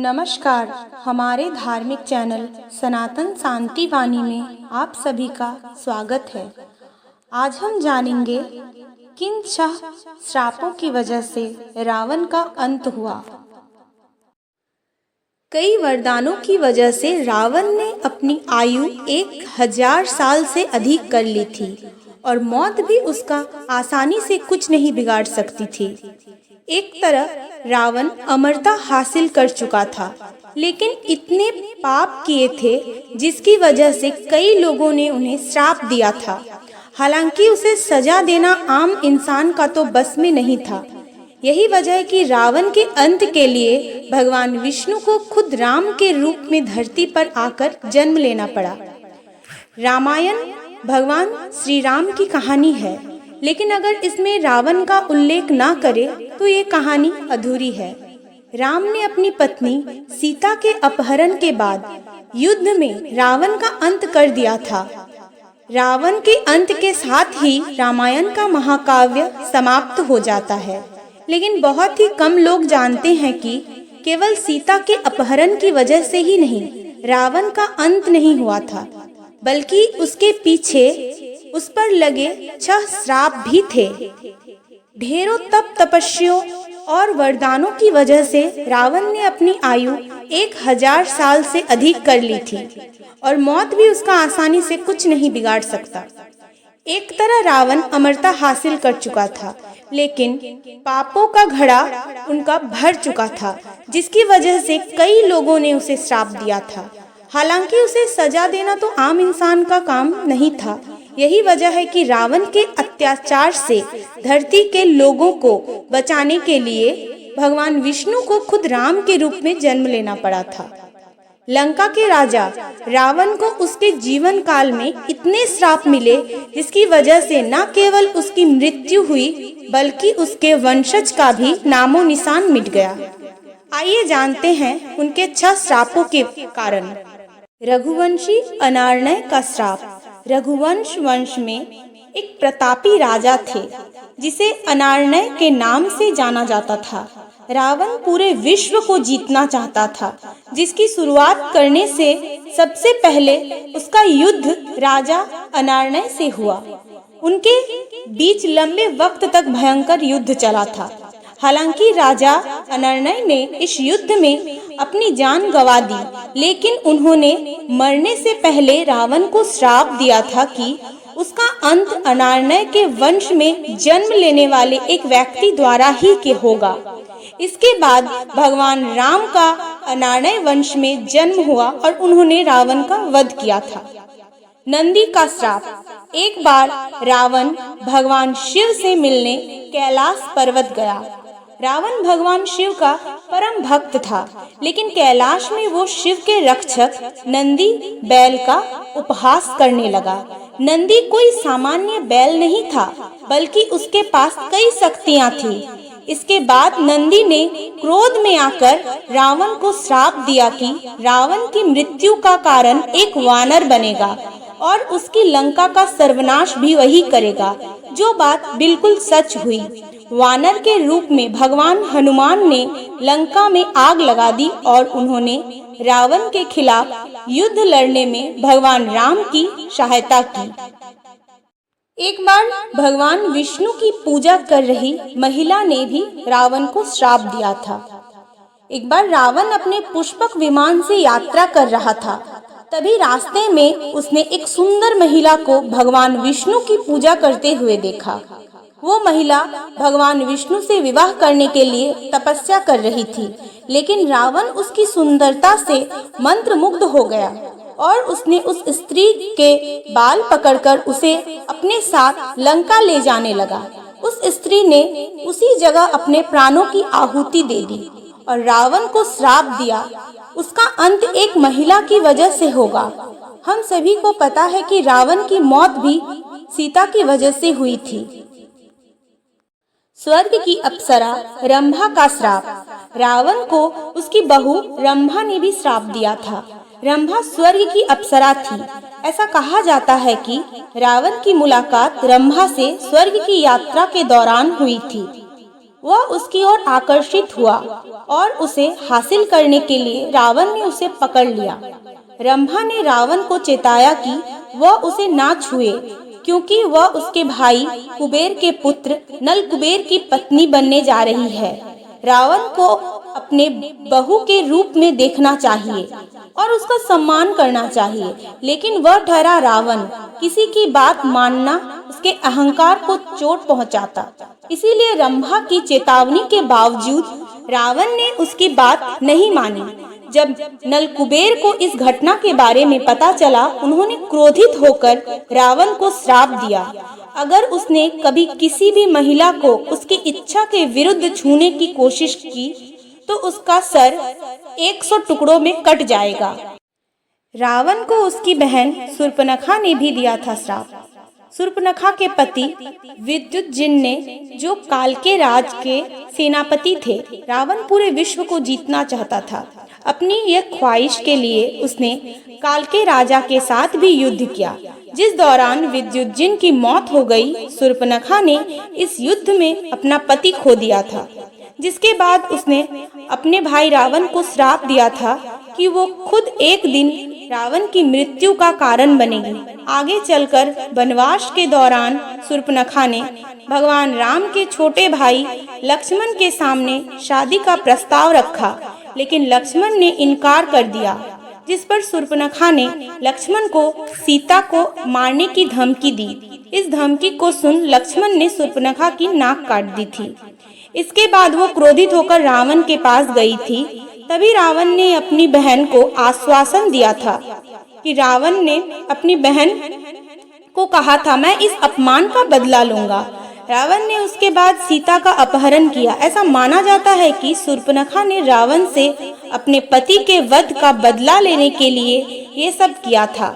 नमस्कार। हमारे धार्मिक चैनल सनातन शांति वाणी में आप सभी का स्वागत है। आज हम जानेंगे किन 6 श्रापों की वजह से रावण का अंत हुआ। कई वरदानों की वजह से रावण ने अपनी आयु 1000 साल से अधिक कर ली थी और मौत भी उसका आसानी से कुछ नहीं बिगाड़ सकती थी। एक तरह रावण अमरता हासिल कर चुका था, लेकिन इतने पाप किए थे जिसकी वजह से कई लोगों ने उन्हें श्राप दिया था। हालांकि उसे सजा देना आम इंसान का तो बस में नहीं था। यही वजह है कि रावण के अंत के लिए भगवान विष्णु को खुद राम के रूप में धरती पर आकर जन्म लेना पड़ा। रामायण भगवान श्री राम की कहानी है, लेकिन अगर इसमें रावण का उल्लेख ना करे तो ये कहानी अधूरी है। राम ने अपनी पत्नी सीता के अपहरण के बाद युद्ध में रावण का अंत कर दिया था। रावण के अंत के साथ ही रामायण का महाकाव्य समाप्त हो जाता है, लेकिन बहुत ही कम लोग जानते हैं कि केवल सीता के अपहरण की वजह से ही नहीं, रावण का अंत नहीं हुआ था, बल्कि उसके पीछे उस पर लगे 6 श्राप भी थे। ढेरों तप तपस्याओं और वरदानों की वजह से रावण ने अपनी आयु 1000 साल से अधिक कर ली थी और मौत भी उसका आसानी से कुछ नहीं बिगाड़ सकता। एक तरह रावण अमरता हासिल कर चुका था, लेकिन पापों का घड़ा उनका भर चुका था, जिसकी वजह से कई लोगों ने उसे श्राप दिया था। हालांकि उसे सजा देना तो आम इंसान का काम नहीं था। यही वजह है कि रावण के अत्याचार से धरती के लोगों को बचाने के लिए भगवान विष्णु को खुद राम के रूप में जन्म लेना पड़ा था। लंका के राजा रावण को उसके जीवन काल में इतने श्राप मिले, जिसकी वजह से न केवल उसकी मृत्यु हुई बल्कि उसके वंशज का भी नामो निशान मिट गया। आइए जानते हैं उनके 6 श्रापों के कारण। रघुवंशी अनार्णय का श्राप। रघुवंश वंश में एक प्रतापी राजा थे जिसे अनार्णय के नाम से जाना जाता था। रावण पूरे विश्व को जीतना चाहता था, जिसकी शुरुआत करने से सबसे पहले उसका युद्ध राजा अनार्णय से हुआ। उनके बीच लंबे वक्त तक भयंकर युद्ध चला था। हालांकि राजा अनार्णय ने इस युद्ध में अपनी जान गंवा दी, लेकिन उन्होंने मरने से पहले रावण को श्राप दिया था कि उसका अंत अनार्णय के वंश में जन्म लेने वाले एक व्यक्ति द्वारा ही के होगा। इसके बाद भगवान राम का अनार्णय वंश में जन्म हुआ और उन्होंने रावण का वध किया था। नंदी का श्राप। एक बार रावण भगवान शिव से मिलने कैलाश पर्वत गया। रावण भगवान शिव का परम भक्त था, लेकिन कैलाश में वो शिव के रक्षक नंदी बैल का उपहास करने लगा। नंदी कोई सामान्य बैल नहीं था, बल्कि उसके पास कई शक्तियां थी। इसके बाद नंदी ने क्रोध में आकर रावण को श्राप दिया कि रावण की मृत्यु का कारण एक वानर बनेगा और उसकी लंका का सर्वनाश भी वही करेगा, जो बात बिल्कुल सच हुई। वानर के रूप में भगवान हनुमान ने लंका में आग लगा दी और उन्होंने रावण के खिलाफ युद्ध लड़ने में भगवान राम की सहायता की। एक बार भगवान विष्णु की पूजा कर रही महिला ने भी रावण को श्राप दिया था। एक बार रावण अपने पुष्पक विमान से यात्रा कर रहा था, तभी रास्ते में उसने एक सुंदर महिला को भगवान विष्णु की पूजा करते हुए देखा। वो महिला भगवान विष्णु से विवाह करने के लिए तपस्या कर रही थी, लेकिन रावण उसकी सुंदरता से मंत्रमुग्ध हो गया और उसने उस स्त्री के बाल पकड़कर उसे अपने साथ लंका ले जाने लगा। उस स्त्री ने उसी जगह अपने प्राणों की आहुति दे दी और रावण को श्राप दिया, उसका अंत एक महिला की वजह से होगा। हम सभी को पता है कि रावण की मौत भी सीता की वजह से हुई थी। स्वर्ग की अप्सरा रंभा का श्राप। रावण को उसकी बहू रंभा ने भी श्राप दिया था। रंभा स्वर्ग की अप्सरा थी। ऐसा कहा जाता है कि रावण की मुलाकात रंभा से स्वर्ग की यात्रा के दौरान हुई थी। वह उसकी ओर आकर्षित हुआ और उसे हासिल करने के लिए रावण ने उसे पकड़ लिया। रंभा ने रावण को चेताया कि वह उसे ना छुए, क्योंकि वह उसके भाई कुबेर के पुत्र नल कुबेर की पत्नी बनने जा रही है। रावण को अपने बहू के रूप में देखना चाहिए और उसका सम्मान करना चाहिए, लेकिन वह ठहरा रावण। किसी की बात मानना उसके अहंकार को चोट पहुंचाता। इसीलिए रंभा की चेतावनी के बावजूद रावण ने उसकी बात नहीं मानी। जब नल कुबेर को इस घटना के बारे में पता चला, उन्होंने क्रोधित होकर रावण को श्राप दिया। अगर उसने कभी किसी भी महिला को उसकी इच्छा के विरुद्ध छूने की कोशिश की तो उसका सर 100 टुकड़ों में कट जाएगा। रावण को उसकी बहन शूर्पणखा ने भी दिया था श्राप। शूर्पणखा के पति विद्युतजिन ने, जो काल के राज के सेनापति थे, रावण पूरे विश्व को जीतना चाहता था। अपनी यह ख्वाहिश के लिए उसने काल के राजा के साथ भी युद्ध किया, जिस दौरान विद्युतजिन की मौत हो गई। शूर्पणखा ने इस युद्ध में अपना पति खो दिया था, जिसके बाद उसने अपने भाई रावण को श्राप दिया था कि वो खुद एक दिन रावण की मृत्यु का कारण बनेगी। आगे चलकर वनवास के दौरान शूर्पणखा ने भगवान राम के छोटे भाई लक्ष्मण के सामने शादी का प्रस्ताव रखा, लेकिन लक्ष्मण ने इनकार कर दिया, जिस पर शूर्पणखा ने लक्ष्मण को सीता को मारने की धमकी दी। इस धमकी को सुन लक्ष्मण ने शूर्पणखा की नाक काट दी थी। इसके बाद वो क्रोधित होकर रावण के पास गई थी। तभी रावण ने अपनी बहन को आश्वासन दिया था कि रावण ने अपनी बहन को कहा था, मैं इस अपमान का बदला लूंगा। रावण ने उसके बाद सीता का अपहरण किया। ऐसा माना जाता है कि शूर्पणखा ने रावण से अपने पति के वध का बदला लेने के लिए ये सब किया था।